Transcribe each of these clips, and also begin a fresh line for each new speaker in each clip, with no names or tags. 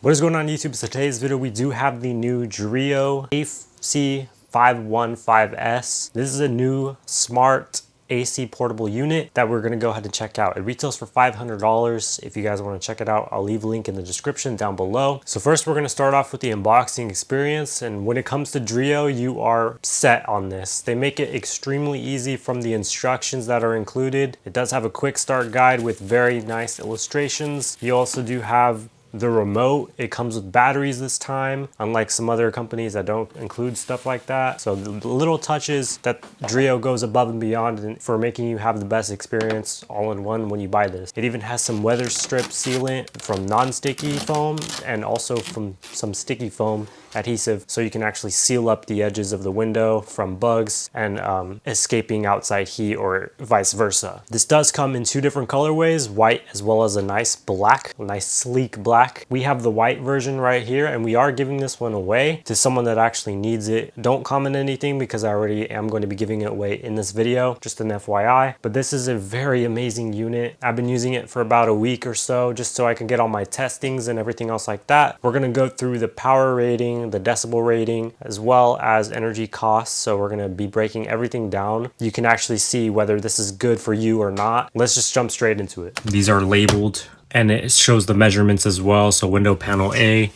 What is going on YouTube? So today's video, we do have the new DREO AC515s. This is a new smart AC portable unit that we're going to go ahead and check out. It retails for $500. If you guys want to check it out, I'll leave a link in the description down below. So first we're going to start off with the unboxing experience. And when it comes to DREO, you are set on this. They make it extremely easy from the instructions that are included. It does have a quick start guide with very nice illustrations. You also do have the remote. It comes with batteries this time, unlike some other companies that don't include stuff like that. So the little touches that DREO goes above and beyond for making you have the best experience all in one when you buy this. It even has some weather strip sealant from non-sticky foam and also from some sticky foam adhesive, so you can actually seal up the edges of the window from bugs and escaping outside heat or vice versa. This does come in two different colorways, white as well as a nice black, a nice sleek black. We have the white version right here, and we are giving this one away to someone that actually needs it. Don't comment anything because I already am going to be giving it away in this video, just an FYI. But this is a very amazing unit. I've been using it for about a week or so just so I can get all my testings and everything else like that. We're going to go through the power rating, the decibel rating, as well as energy costs. So we're going to be breaking everything down. You can actually see whether this is good for you or not. Let's just jump straight into it. These are labeled and it shows the measurements as well. So window panel A,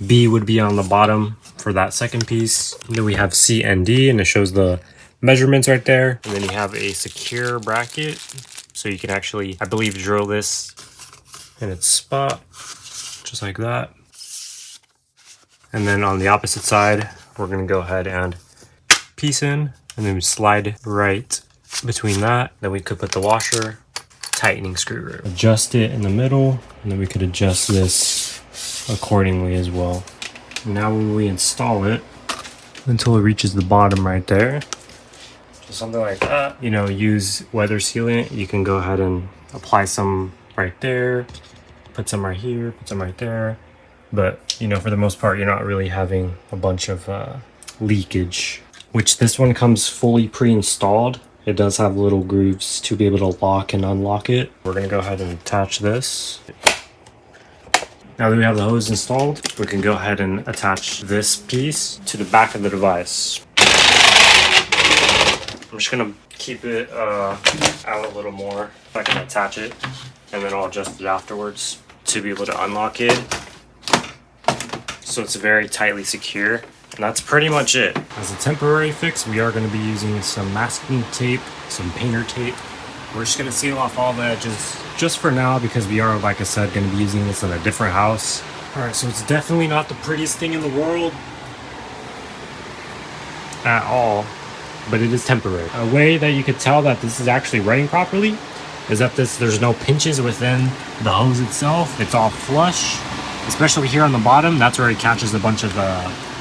B would be on the bottom for that second piece. And then we have C and D, and it shows the measurements right there. And then you have a secure bracket. So you can actually, I believe, drill this in its spot, just like that. And then on the opposite side, we're gonna go ahead and piece in, and then we slide right between that. Then we could put the washer, tightening screw, adjust it in the middle, and then we could adjust this accordingly as well. Now when we install it, until it reaches the bottom right there, so something like that, you know, use weather sealant. You can go ahead and apply some right there, put some right here, put some right there. But, you know, for the most part, you're not really having a bunch of leakage, which this one comes fully pre-installed. It does have little grooves to be able to lock and unlock it. We're going to go ahead and attach this. Now that we have the hose installed, we can go ahead and attach this piece to the back of the device. I'm just going to keep it out a little more if I can attach it, and then I'll adjust it afterwards to be able to unlock it. So it's very tightly secure, and that's pretty much it. As a temporary fix, we are going to be using some masking tape, some painter tape. We're just going to seal off all the edges just for now because we are, like I said, going to be using this in a different house. Alright, so it's definitely not the prettiest thing in the world at all, but it is temporary. A way that you could tell that this is actually running properly is that there's no pinches within the hose itself. It's all flush. Especially here on the bottom, that's where it catches a bunch of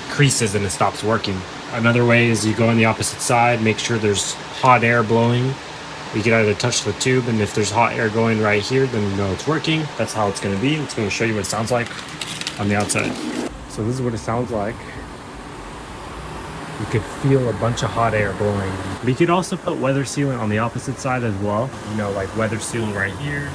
creases and it stops working. Another way is you go on the opposite side, make sure there's hot air blowing. You can either touch the tube, and if there's hot air going right here, then you know it's working. That's how it's going to be. It's going to show you what it sounds like on the outside. So this is what it sounds like. You could feel a bunch of hot air blowing. But you could also put weather sealant on the opposite side as well. You know, like weather sealant right here.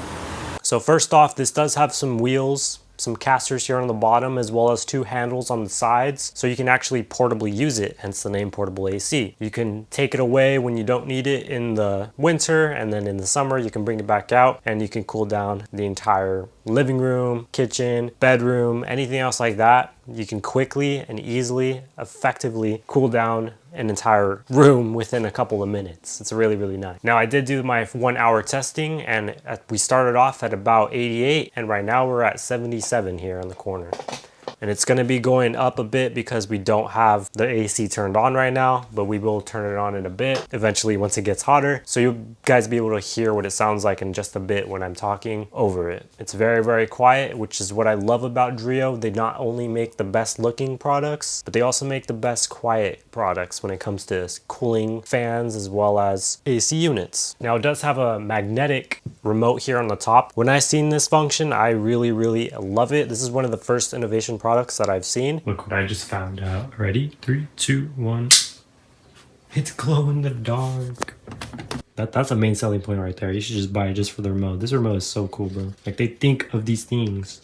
So first off, this does have some wheels, some casters here on the bottom, as well as two handles on the sides, so you can actually portably use it, hence the name portable AC. You can take it away when you don't need it in the winter, and then in the summer you can bring it back out and you can cool down the entire living room, kitchen, bedroom, anything else like that. You can quickly and easily, effectively cool down an entire room within a couple of minutes. It's really, really nice. Now I did do my 1 hour testing, and we started off at about 88, and right now we're at 77 here on the corner. And it's going to be going up a bit because we don't have the AC turned on right now, but we will turn it on in a bit eventually once it gets hotter. So you guys be able to hear what it sounds like in just a bit when I'm talking over it. It's very, very quiet, which is what I love about DREO. They not only make the best looking products, but they also make the best quiet products when it comes to cooling fans as well as AC units. Now it does have a magnetic remote here on the top. When I seen this function, I really, really love it. This is one of the first innovation products that I've seen. Look what I just found out. Ready? 3, 2, 1. It's glow in the dark. That's a main selling point right there. You should just buy it just for the remote. This remote is so cool, bro. Like, they think of these things.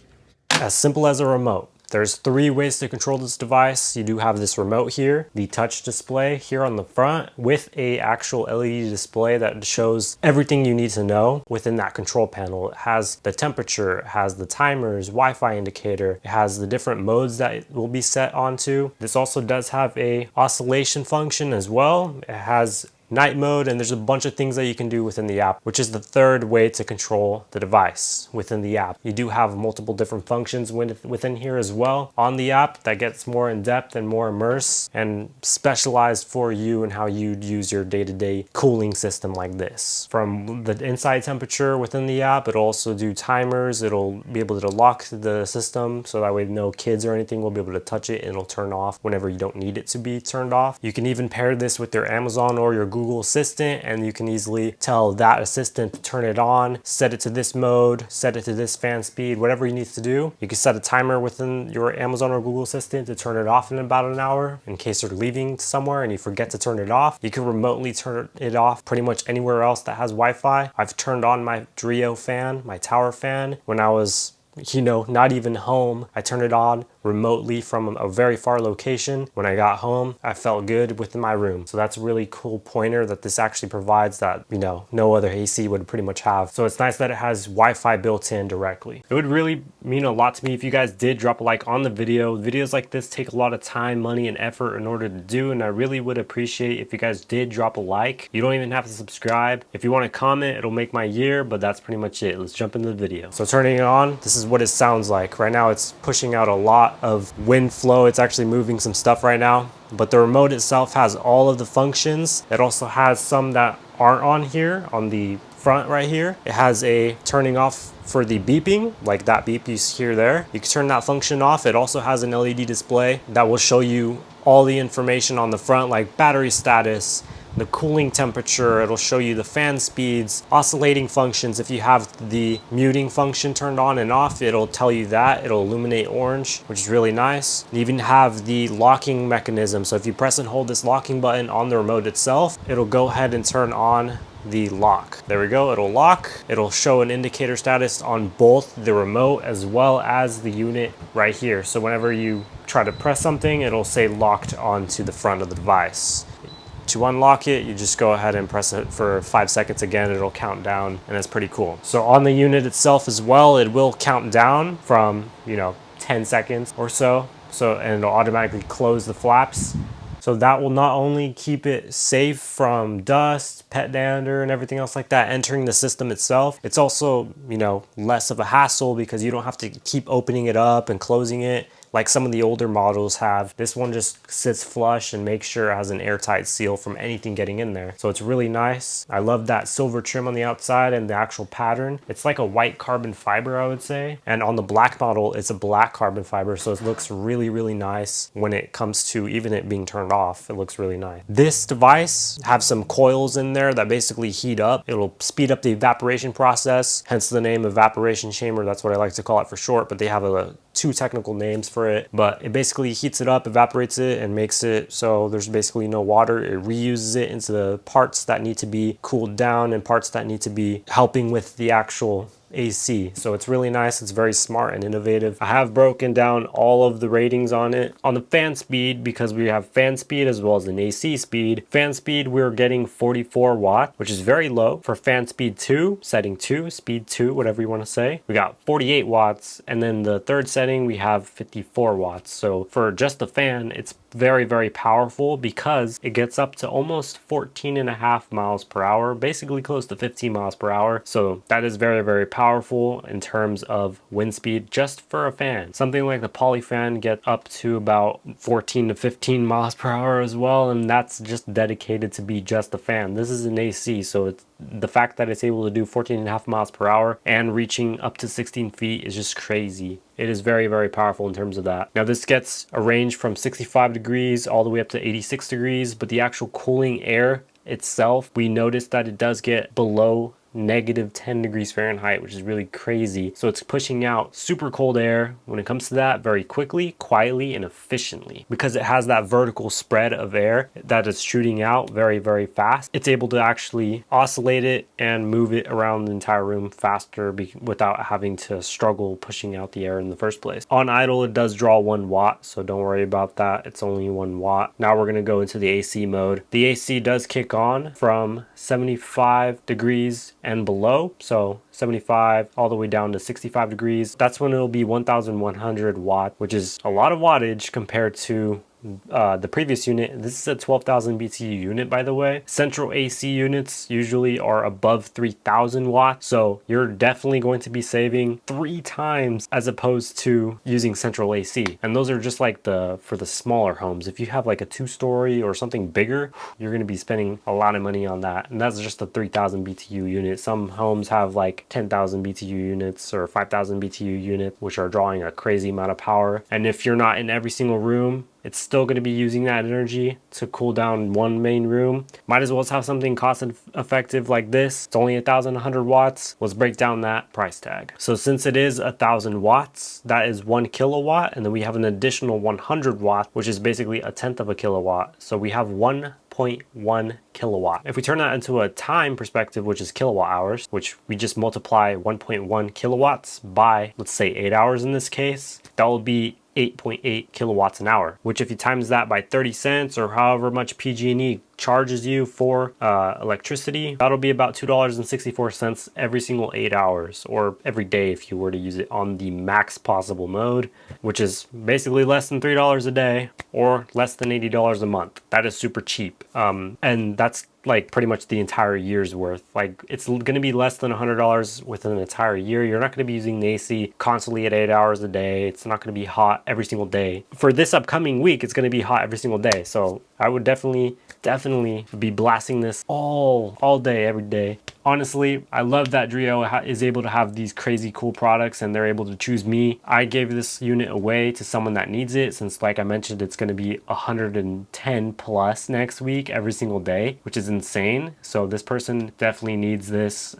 As simple as a remote. There's 3 ways to control this device. You do have this remote here, the touch display here on the front with a actual LED display that shows everything you need to know within that control panel. It has the temperature, it has the timers, Wi-Fi indicator, it has the different modes that it will be set onto. This also does have a oscillation function as well. It has night mode, and there's a bunch of things that you can do within the app, which is the 3rd way to control the device within the app. You do have multiple different functions within here as well on the app that gets more in depth and more immersed and specialized for you and how you'd use your day-to-day cooling system like this. From the inside temperature within the app, it'll also do timers. It'll be able to lock the system so that way no kids or anything will be able to touch it, and it'll turn off whenever you don't need it to be turned off. You can even pair this with your Amazon or your Google Assistant, and you can easily tell that assistant to turn it on, set it to this mode, set it to this fan speed, whatever you need to do. You can set a timer within your Amazon or Google Assistant to turn it off in about an hour in case you're leaving somewhere and you forget to turn it off. You can remotely turn it off pretty much anywhere else that has Wi-Fi. I've turned on my DREO fan, my tower fan, when I was not even home. I turned it on remotely from a very far location. When I got home, I felt good within my room. So that's a really cool pointer that this actually provides that, no other AC would pretty much have. So it's nice that it has Wi-Fi built in directly. It would really mean a lot to me if you guys did drop a like on the video. Videos like this take a lot of time, money, and effort in order to do, and I really would appreciate if you guys did drop a like. You don't even have to subscribe. If you want to comment, it'll make my year, but that's pretty much it. Let's jump into the video. So turning it on, this is what it sounds like. Right now it's pushing out a lot of wind flow. It's actually moving some stuff right now, but the remote itself has all of the functions. It also has some that aren't on here on the front right here. It has a turning off for the beeping, like that beep you hear there. You can turn that function off. It also has an LED display that will show you all the information on the front, like battery status, the cooling temperature. It'll show you the fan speeds, oscillating functions. If you have the muting function turned on and off, it'll tell you that. It'll illuminate orange, which is really nice. You even have the locking mechanism. So if you press and hold this locking button on the remote itself, it'll go ahead and turn on the lock. There we go, it'll lock. It'll show an indicator status on both the remote as well as the unit right here. So whenever you try to press something, it'll say locked onto the front of the device. To unlock it, you just go ahead and press it for 5 seconds again. It'll count down, and it's pretty cool. So on the unit itself as well, it will count down from 10 seconds or so. And it'll automatically close the flaps. So that will not only keep it safe from dust, pet dander, and everything else like that entering the system itself, it's also, less of a hassle because you don't have to keep opening it up and closing it like some of the older models have. This one just sits flush and makes sure it has an airtight seal from anything getting in there. So it's really nice. I love that silver trim on the outside and the actual pattern. It's like a white carbon fiber, I would say. And on the black model, it's a black carbon fiber. So it looks really, really nice when it comes to even it being turned off. It looks really nice. This device has some coils in there that basically heat up. It'll speed up the evaporation process, hence the name evaporation chamber. That's what I like to call it for short, but they have two technical names for it. But it basically heats it up, evaporates it, and makes it so there's basically no water. It reuses it into the parts that need to be cooled down and parts that need to be helping with the actual AC. So it's really nice. It's very smart and innovative. I have broken down all of the ratings on it. On the fan speed, because we have fan speed as well as an AC speed. Fan speed, we're getting 44 watts, which is very low. For fan speed 2, setting 2, speed 2, whatever you want to say, we got 48 watts. And then the third setting, we have 54 watts. So for just the fan, it's very, very powerful because it gets up to almost 14.5 miles per hour, basically close to 15 miles per hour. So that is very, very powerful in terms of wind speed just for a fan. Something like the poly fan gets up to about 14 to 15 miles per hour as well, and that's just dedicated to be just a fan. This is an AC, so it's the fact that it's able to do 14.5 miles per hour and reaching up to 16 feet is just crazy. It is very, very powerful in terms of that. Now this gets a range from 65 degrees all the way up to 86 degrees, but the actual cooling air itself, we noticed that it does get below negative 10 degrees Fahrenheit, which is really crazy. So it's pushing out super cold air when it comes to that very quickly, quietly, and efficiently. Because it has that vertical spread of air that is shooting out very, very fast, it's able to actually oscillate it and move it around the entire room faster without having to struggle pushing out the air in the first place. On idle, it does draw 1 watt, so don't worry about that. It's only 1 watt. Now we're going to go into the AC mode. The AC does kick on from 75 degrees and below, so 75 all the way down to 65 degrees. That's when it'll be 1100 watt, which is a lot of wattage compared to the previous unit. This is a 12,000 BTU unit, by the way. Central AC units usually are above 3,000 watts, so you're definitely going to be saving 3 times as opposed to using central AC. And those are just like for the smaller homes. If you have like a 2-story or something bigger, you're going to be spending a lot of money on that. And that's just a 3,000 BTU unit. Some homes have like 10,000 BTU units or 5,000 BTU units, which are drawing a crazy amount of power. And if you're not in every single room, it's still going to be using that energy to cool down one main room. Might as well have something cost effective like this. It's only 1,100 watts. Let's break down that price tag. So since it is 1,000 watts, that is 1 kilowatt. And then we have an additional 100 watts, which is basically a tenth of a kilowatt. So we have 1.1 kilowatt. If we turn that into a time perspective, which is kilowatt hours, which we just multiply 1.1 kilowatts by, let's say 8 hours in this case, that will be 8.8 kilowatts an hour, which if you times that by 30 cents or however much PG&E charges you for electricity, that'll be about $2.64 every single 8 hours, or every day if you were to use it on the max possible mode, which is basically less than $3 a day or less than $80 a month. That is super cheap. And that's like pretty much the entire year's worth. Like it's going to be less than $100 within an entire year. You're not going to be using the AC constantly at 8 hours a day. It's not going to be hot every single day. For this upcoming week, it's going to be hot every single day. So I would definitely be blasting this all day, every day. Honestly, I love that DREO is able to have these crazy cool products and they're able to choose me. I gave this unit away to someone that needs it since, like I mentioned, it's going to be 110 plus next week every single day, which is insane. So this person definitely needs this.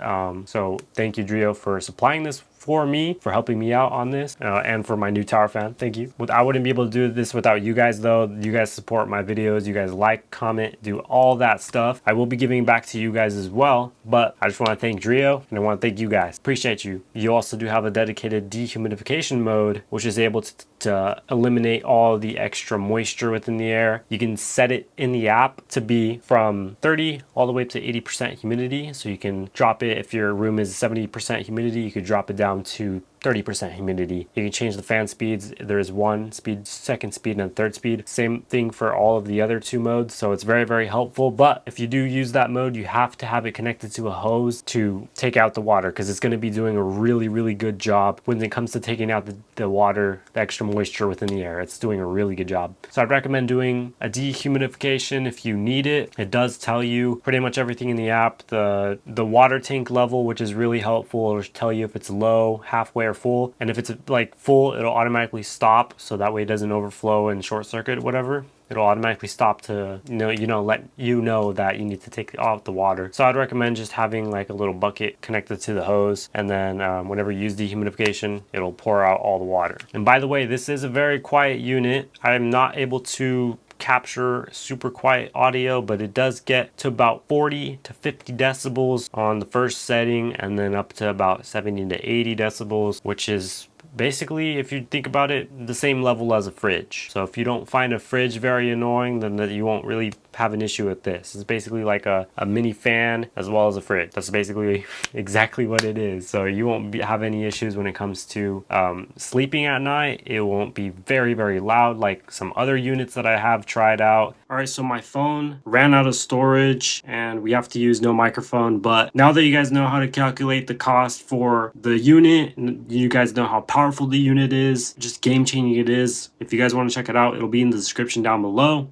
So thank you, DREO, for supplying this for me, for helping me out on this, and for my new tower fan. Thank you. I wouldn't be able to do this without you guys though. You guys support my videos. You guys like, comment, do all that stuff. I will be giving back to you guys as well, but I just want to thank DREO and I want to thank you guys. Appreciate you. You also do have a dedicated dehumidification mode, which is able to eliminate all the extra moisture within the air. You can set it in the app to be from 30 all the way up to 80% humidity. So you can drop it if your room is 70% humidity, you could drop it down to 30% humidity. You can change the fan speeds. There is 1 speed, 2nd speed, and 3rd speed. Same thing for all of the other 2 modes. So it's very, very helpful. But if you do use that mode, you have to have it connected to a hose to take out the water, because it's going to be doing a really, really good job when it comes to taking out the water, the extra moisture within the air. It's doing a really good job. So I'd recommend doing a dehumidification if you need it. It does tell you pretty much everything in the app. The water tank level, which is really helpful. It'll tell you if it's low, halfway, or full. And if it's like full, it'll automatically stop, so that way it doesn't overflow and short circuit, whatever. It'll automatically stop to let you know that you need to take off the water. So I'd recommend just having like a little bucket connected to the hose, and then whenever you use dehumidification, it'll pour out all the water. And by the way, this is a very quiet unit. I'm not able to capture super quiet audio, but it does get to about 40 to 50 decibels on the first setting, and then up to about 70 to 80 decibels, which is basically, if you think about it, the same level as a fridge. So if you don't find a fridge very annoying, then you won't really have an issue with this. It's basically like a mini fan as well as a fridge. That's basically exactly what it is. So you won't have any issues when it comes to sleeping at night. It won't be very, very loud like some other units that I have tried out. All right, so my phone ran out of storage and we have to use no microphone. But now that you guys know how to calculate the cost for the unit, you guys know how powerful the unit is, just game changing it is. If you guys want to check it out, it'll be in the description down below.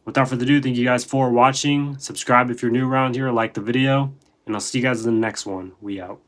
Without further ado, thank you guys for watching. Subscribe if you're new around here, like the video, and I'll see you guys in the next one. We out.